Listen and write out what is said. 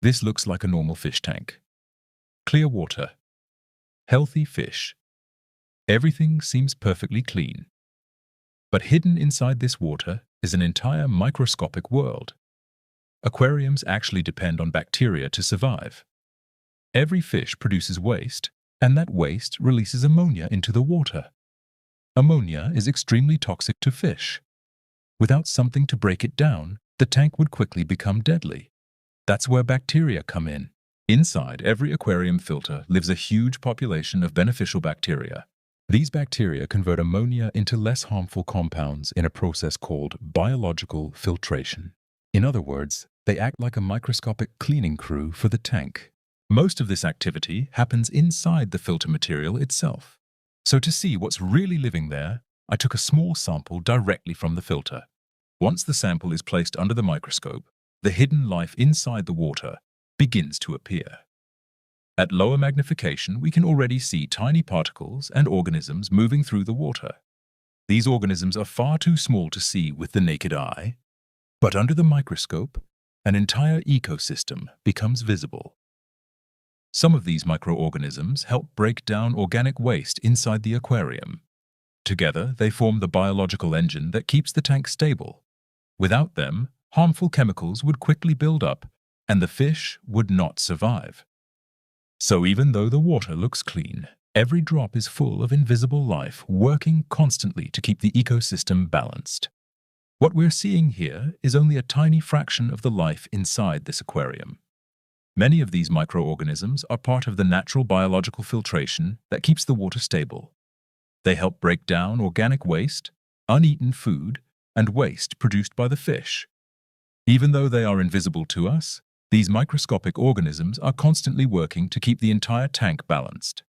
This looks like a normal fish tank. Clear water. Healthy fish. Everything seems perfectly clean. But hidden inside this water is an entire microscopic world. Aquariums actually depend on bacteria to survive. Every fish produces waste, and that waste releases ammonia into the water. Ammonia is extremely toxic to fish. Without something to break it down, the tank would quickly become deadly. That's where bacteria come in. Inside every aquarium filter lives a huge population of beneficial bacteria. These bacteria convert ammonia into less harmful compounds in a process called biological filtration. In other words, they act like a microscopic cleaning crew for the tank. Most of this activity happens inside the filter material itself. So to see what's really living there, I took a small sample directly from the filter. Once the sample is placed under the microscope, the hidden life inside the water begins to appear. At lower magnification, we can already see tiny particles and organisms moving through the water. These organisms are far too small to see with the naked eye, but under the microscope, an entire ecosystem becomes visible. Some of these microorganisms help break down organic waste inside the aquarium. Together, they form the biological engine that keeps the tank stable. Without them, harmful chemicals would quickly build up, and the fish would not survive. So even though the water looks clean, every drop is full of invisible life working constantly to keep the ecosystem balanced. What we're seeing here is only a tiny fraction of the life inside this aquarium. Many of these microorganisms are part of the natural biological filtration that keeps the water stable. They help break down organic waste, uneaten food, and waste produced by the fish. Even though they are invisible to us, these microscopic organisms are constantly working to keep the entire tank balanced.